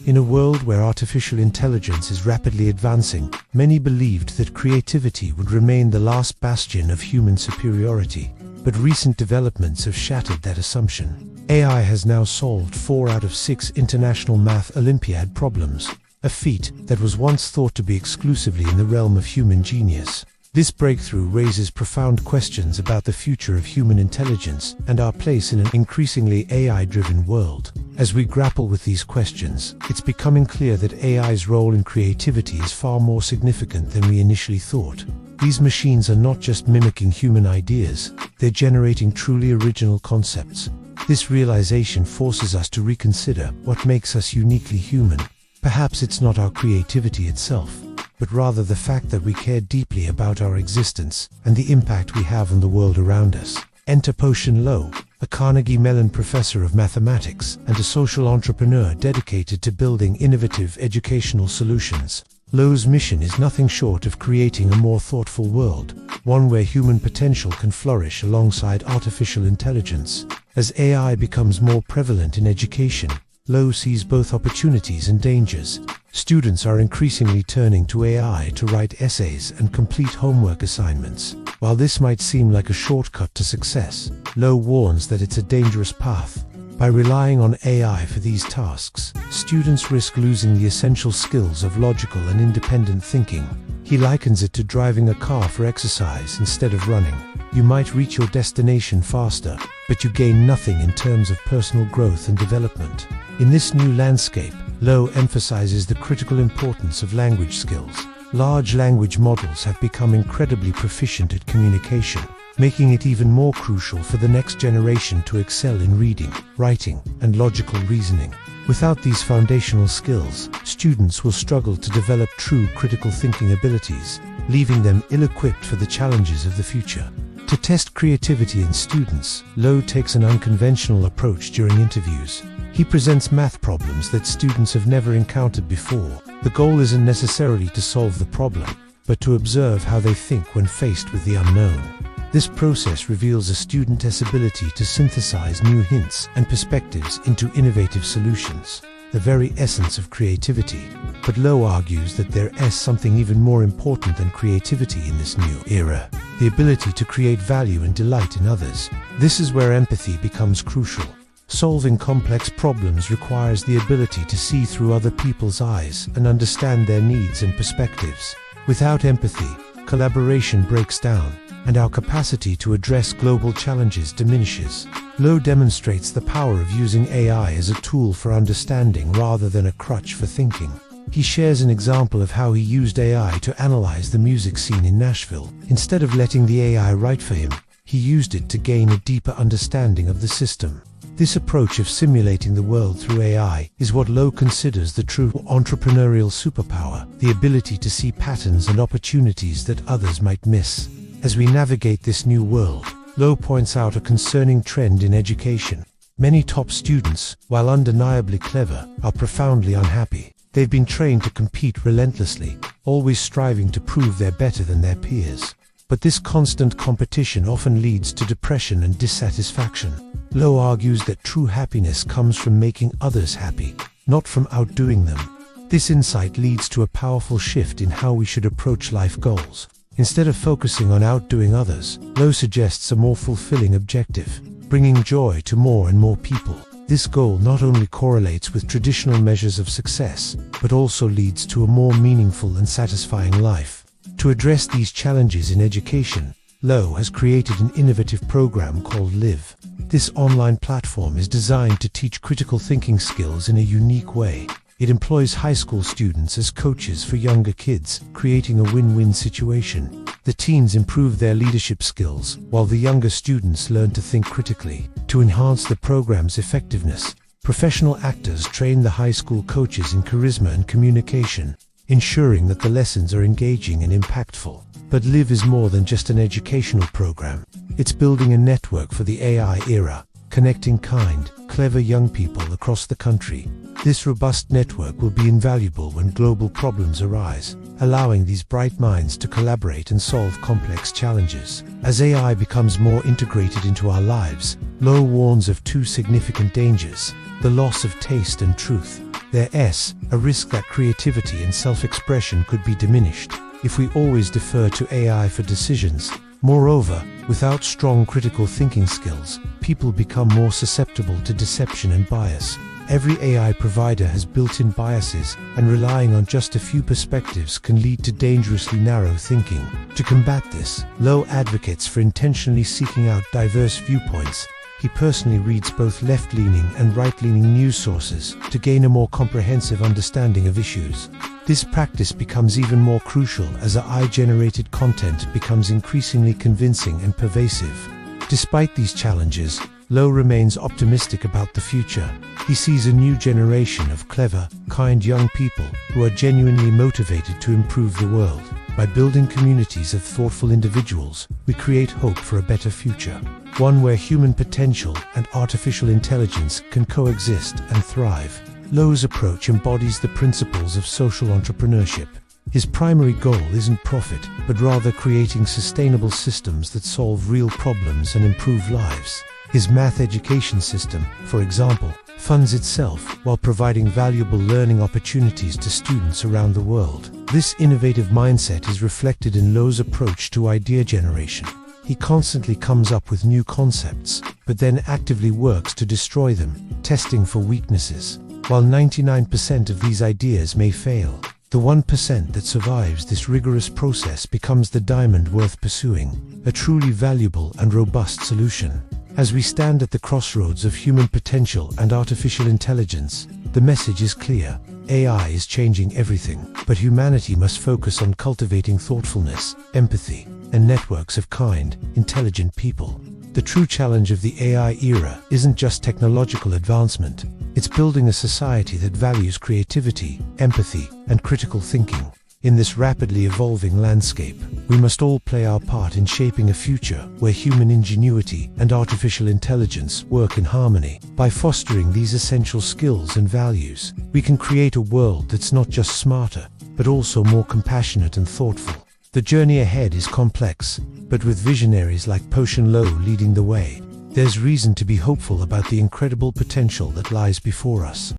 In a world where artificial intelligence is rapidly advancing, many believed that creativity would remain the last bastion of human superiority. But recent developments have shattered that assumption. AI has now solved 4 out of 6 International Math Olympiad problems, a feat that was once thought to be exclusively in the realm of human genius. This breakthrough raises profound questions about the future of human intelligence and our place in an increasingly AI-driven world. As we grapple with these questions, it's becoming clear that AI's role in creativity is far more significant than we initially thought. These machines are not just mimicking human ideas, they're generating truly original concepts. This realization forces us to reconsider what makes us uniquely human. Perhaps it's not our creativity itself, but rather the fact that we care deeply about our existence and the impact we have on the world around us. Enter Po-Shen Loh, a Carnegie Mellon professor of mathematics and a social entrepreneur dedicated to building innovative educational solutions. Loh's mission is nothing short of creating a more thoughtful world, one where human potential can flourish alongside artificial intelligence. As AI becomes more prevalent in education, Loh sees both opportunities and dangers. Students are increasingly turning to AI to write essays and complete homework assignments. While this might seem like a shortcut to success, Loh warns that it's a dangerous path. By relying on AI for these tasks, students risk losing the essential skills of logical and independent thinking. He likens it to driving a car for exercise instead of running. You might reach your destination faster, but you gain nothing in terms of personal growth and development. In this new landscape, Loh emphasizes the critical importance of language skills. Large language models have become incredibly proficient at communication, making it even more crucial for the next generation to excel in reading, writing, and logical reasoning. Without these foundational skills, students will struggle to develop true critical thinking abilities, leaving them ill-equipped for the challenges of the future. To test creativity in students, Loh takes an unconventional approach during interviews. He presents math problems that students have never encountered before. The goal isn't necessarily to solve the problem, but to observe how they think when faced with the unknown. This process reveals a student's ability to synthesize new hints and perspectives into innovative solutions, the very essence of creativity. But Loh argues that there is something even more important than creativity in this new era: the ability to create value and delight in others. This is where empathy becomes crucial. Solving complex problems requires the ability to see through other people's eyes and understand their needs and perspectives. Without empathy, collaboration breaks down, and our capacity to address global challenges diminishes. Loh demonstrates the power of using AI as a tool for understanding rather than a crutch for thinking. He shares an example of how he used AI to analyze the music scene in Nashville. Instead of letting the AI write for him, he used it to gain a deeper understanding of the system. This approach of simulating the world through AI is what Loh considers the true entrepreneurial superpower, the ability to see patterns and opportunities that others might miss. As we navigate this new world, Loh points out a concerning trend in education. Many top students, while undeniably clever, are profoundly unhappy. They've been trained to compete relentlessly, always striving to prove they're better than their peers. But this constant competition often leads to depression and dissatisfaction. Loh argues that true happiness comes from making others happy, not from outdoing them. This insight leads to a powerful shift in how we should approach life goals. Instead of focusing on outdoing others, Loh suggests a more fulfilling objective: bringing joy to more and more people. This goal not only correlates with traditional measures of success, but also leads to a more meaningful and satisfying life. To address these challenges in education, Loh has created an innovative program called Live. This online platform is designed to teach critical thinking skills in a unique way. It employs high school students as coaches for younger kids, creating a win-win situation. The teens improve their leadership skills, while the younger students learn to think critically. To enhance the program's effectiveness, professional actors train the high school coaches in charisma and communication, ensuring that the lessons are engaging and impactful. But Live is more than just an educational program. It's building a network for the AI era, connecting kind, clever young people across the country. This robust network will be invaluable when global problems arise. allowing these bright minds to collaborate and solve complex challenges. As AI becomes more integrated into our lives, Loh warns of two significant dangers: the loss of taste and truth. There's a risk that creativity and self-expression could be diminished if we always defer to AI for decisions. Moreover, without strong critical thinking skills, people become more susceptible to deception and bias. Every AI provider has built-in biases, and relying on just a few perspectives can lead to dangerously narrow thinking. To combat this, Loh advocates for intentionally seeking out diverse viewpoints. He personally reads both left-leaning and right-leaning news sources to gain a more comprehensive understanding of issues. This practice becomes even more crucial as AI-generated content becomes increasingly convincing and pervasive. Despite these challenges, Loh remains optimistic about the future. He sees a new generation of clever, kind young people who are genuinely motivated to improve the world. By building communities of thoughtful individuals, we create hope for a better future, one where human potential and artificial intelligence can coexist and thrive. Loh's approach embodies the principles of social entrepreneurship. His primary goal isn't profit, but rather creating sustainable systems that solve real problems and improve lives. His math education system, for example, funds itself while providing valuable learning opportunities to students around the world. This innovative mindset is reflected in Loh's approach to idea generation. He constantly comes up with new concepts, but then actively works to destroy them, testing for weaknesses. While 99% of these ideas may fail, the 1% that survives this rigorous process becomes the diamond worth pursuing, a truly valuable and robust solution. As we stand at the crossroads of human potential and artificial intelligence, the message is clear. AI is changing everything, but humanity must focus on cultivating thoughtfulness, empathy, and networks of kind, intelligent people. The true challenge of the AI era isn't just technological advancement, it's building a society that values creativity, empathy, and critical thinking. In this rapidly evolving landscape, we must all play our part in shaping a future where human ingenuity and artificial intelligence work in harmony. By fostering these essential skills and values, we can create a world that's not just smarter, but also more compassionate and thoughtful. The journey ahead is complex, but with visionaries like Po-Shen Loh leading the way, there's reason to be hopeful about the incredible potential that lies before us.